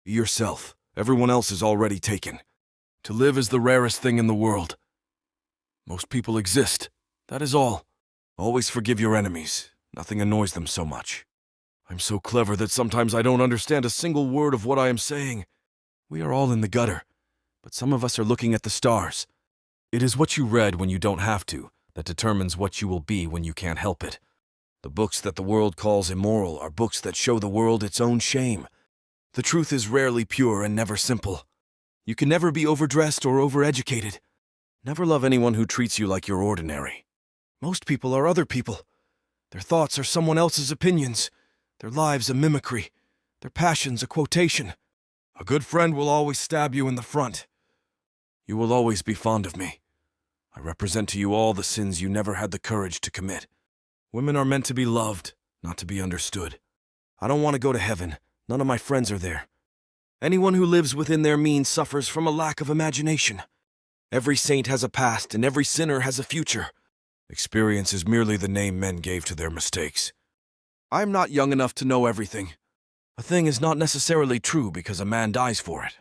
Be yourself. Everyone else is already taken. To live is the rarest thing in the world. Most people exist. That is all. Always forgive your enemies. Nothing annoys them so much. I'm so clever that sometimes I don't understand a single word of what I am saying. We are all in the gutter, but some of us are looking at the stars. It is what you read when you don't have to that determines what you will be when you can't help it. The books that the world calls immoral are books that show the world its own shame. The truth is rarely pure and never simple. You can never be overdressed or overeducated. Never love anyone who treats you like you're ordinary. Most people are other people. Their thoughts are someone else's opinions. Their lives a mimicry. Their passions a quotation. A good friend will always stab you in the front. You will always be fond of me. I represent to you all the sins you never had the courage to commit. Women are meant to be loved, not to be understood. I don't want to go to heaven. None of my friends are there. Anyone who lives within their means suffers from a lack of imagination. Every saint has a past, and every sinner has a future. Experience is merely the name men gave to their mistakes. I am not young enough to know everything. A thing is not necessarily true because a man dies for it.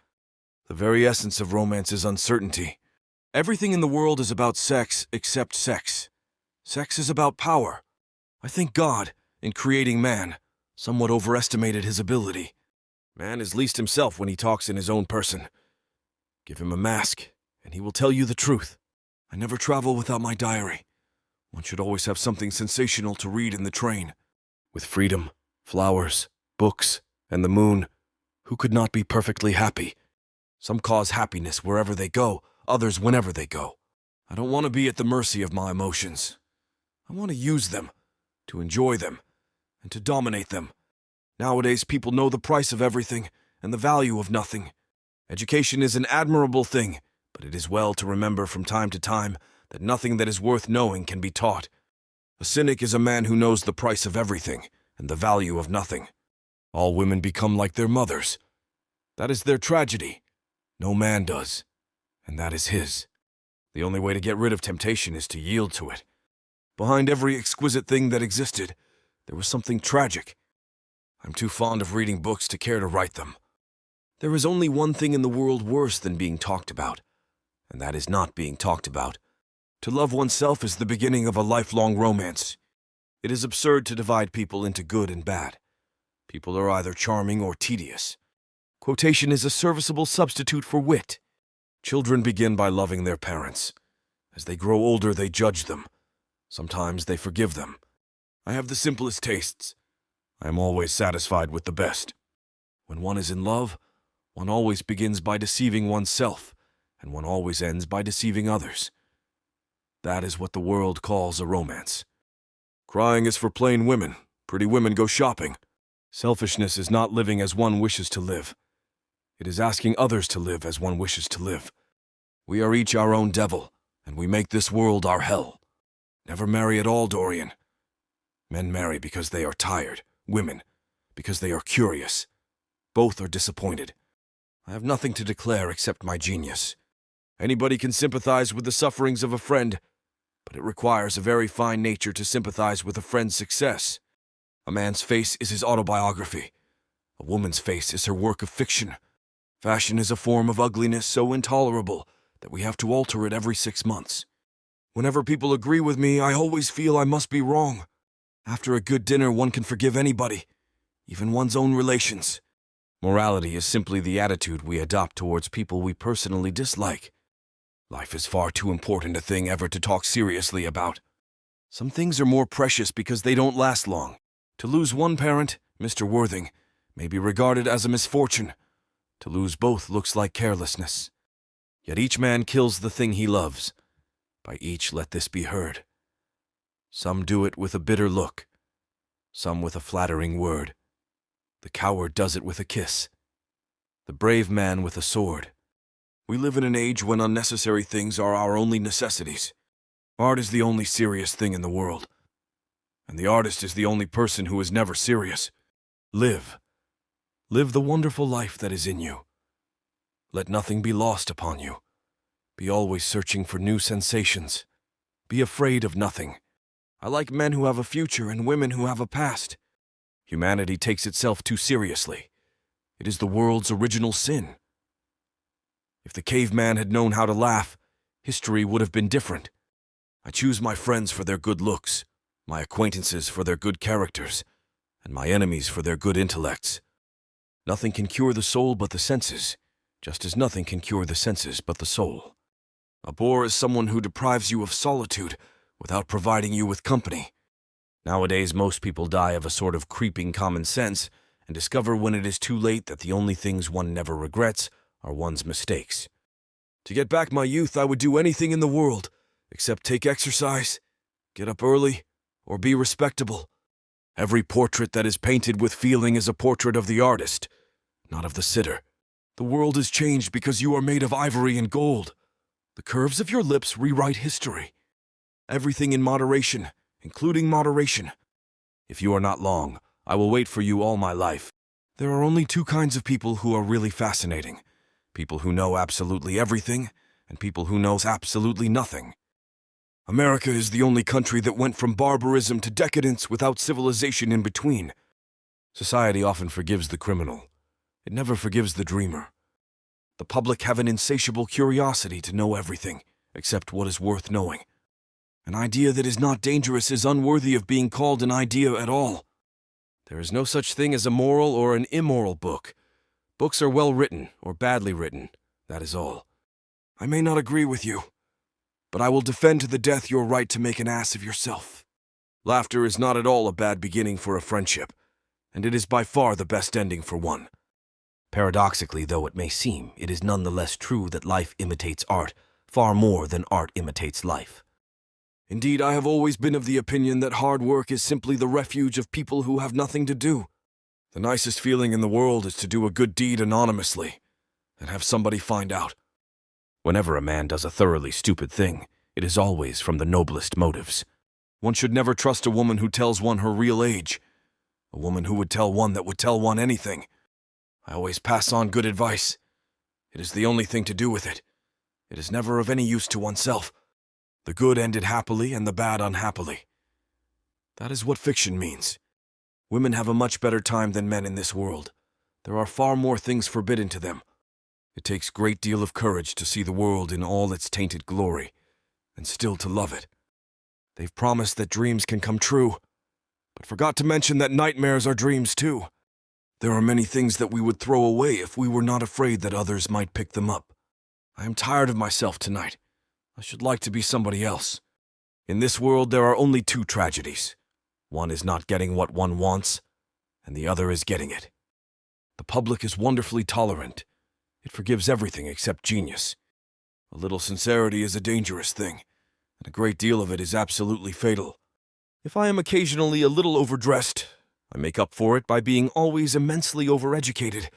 The very essence of romance is uncertainty. Everything in the world is about sex except sex. Sex is about power. I think God, in creating man, somewhat overestimated his ability. Man is least himself when he talks in his own person. Give him a mask, and he will tell you the truth. I never travel without my diary. One should always have something sensational to read in the train. With freedom, flowers, books, and the moon, who could not be perfectly happy? Some cause happiness wherever they go, others whenever they go. I don't want to be at the mercy of my emotions. I want to use them, to enjoy them, and to dominate them. Nowadays, people know the price of everything and the value of nothing. Education is an admirable thing, but it is well to remember from time to time that nothing that is worth knowing can be taught. A cynic is a man who knows the price of everything and the value of nothing. All women become like their mothers. That is their tragedy. No man does, and that is his. The only way to get rid of temptation is to yield to it. Behind every exquisite thing that existed, there was something tragic. I'm too fond of reading books to care to write them. There is only one thing in the world worse than being talked about, and that is not being talked about. To love oneself is the beginning of a lifelong romance. It is absurd to divide people into good and bad. People are either charming or tedious. Quotation is a serviceable substitute for wit. Children begin by loving their parents. As they grow older, they judge them. Sometimes they forgive them. I have the simplest tastes. I am always satisfied with the best. When one is in love, one always begins by deceiving oneself, and one always ends by deceiving others. That is what the world calls a romance. Crying is for plain women. Pretty women go shopping. Selfishness is not living as one wishes to live. It is asking others to live as one wishes to live. We are each our own devil, and we make this world our hell. Never marry at all, Dorian. Men marry because they are tired. Women, because they are curious. Both are disappointed. I have nothing to declare except my genius. Anybody can sympathize with the sufferings of a friend, but it requires a very fine nature to sympathize with a friend's success. A man's face is his autobiography. A woman's face is her work of fiction. Fashion is a form of ugliness so intolerable that we have to alter it every 6 months. Whenever people agree with me, I always feel I must be wrong. After a good dinner, one can forgive anybody, even one's own relations. Morality is simply the attitude we adopt towards people we personally dislike. Life is far too important a thing ever to talk seriously about. Some things are more precious because they don't last long. To lose one parent, Mr. Worthing, may be regarded as a misfortune. To lose both looks like carelessness. Yet each man kills the thing he loves. By each let this be heard. Some do it with a bitter look, some with a flattering word. The coward does it with a kiss, the brave man with a sword. We live in an age when unnecessary things are our only necessities. Art is the only serious thing in the world, and the artist is the only person who is never serious. Live. Live the wonderful life that is in you. Let nothing be lost upon you. Be always searching for new sensations. Be afraid of nothing. I like men who have a future and women who have a past. Humanity takes itself too seriously. It is the world's original sin. If the caveman had known how to laugh, history would have been different. I choose my friends for their good looks, my acquaintances for their good characters, and my enemies for their good intellects. Nothing can cure the soul but the senses, just as nothing can cure the senses but the soul. A bore is someone who deprives you of solitude without providing you with company. Nowadays, most people die of a sort of creeping common sense and discover when it is too late that the only things one never regrets are one's mistakes. To get back my youth, I would do anything in the world, except take exercise, get up early, or be respectable. Every portrait that is painted with feeling is a portrait of the artist, not of the sitter. The world is changed because you are made of ivory and gold. The curves of your lips rewrite history. Everything in moderation, including moderation. If you are not long, I will wait for you all my life. There are only two kinds of people who are really fascinating. People who know absolutely everything, and people who know absolutely nothing. America is the only country that went from barbarism to decadence without civilization in between. Society often forgives the criminal. It never forgives the dreamer. The public have an insatiable curiosity to know everything, except what is worth knowing. An idea that is not dangerous is unworthy of being called an idea at all. There is no such thing as a moral or an immoral book. Books are well written or badly written, that is all. I may not agree with you, but I will defend to the death your right to make an ass of yourself. Laughter is not at all a bad beginning for a friendship, and it is by far the best ending for one. Paradoxically though it may seem, it is nonetheless true that life imitates art far more than art imitates life. Indeed, I have always been of the opinion that hard work is simply the refuge of people who have nothing to do. The nicest feeling in the world is to do a good deed anonymously, and have somebody find out. Whenever a man does a thoroughly stupid thing, it is always from the noblest motives. One should never trust a woman who tells one her real age, a woman who would tell one that would tell one anything. I always pass on good advice. It is the only thing to do with it. It is never of any use to oneself. The good ended happily and the bad unhappily. That is what fiction means. Women have a much better time than men in this world. There are far more things forbidden to them. It takes a great deal of courage to see the world in all its tainted glory, and still to love it. They've promised that dreams can come true, but forgot to mention that nightmares are dreams too. There are many things that we would throw away if we were not afraid that others might pick them up. I am tired of myself tonight. I should like to be somebody else. In this world there are only two tragedies. One is not getting what one wants, and the other is getting it. The public is wonderfully tolerant. It forgives everything except genius. A little sincerity is a dangerous thing, and a great deal of it is absolutely fatal. If I am occasionally a little overdressed, I make up for it by being always immensely overeducated.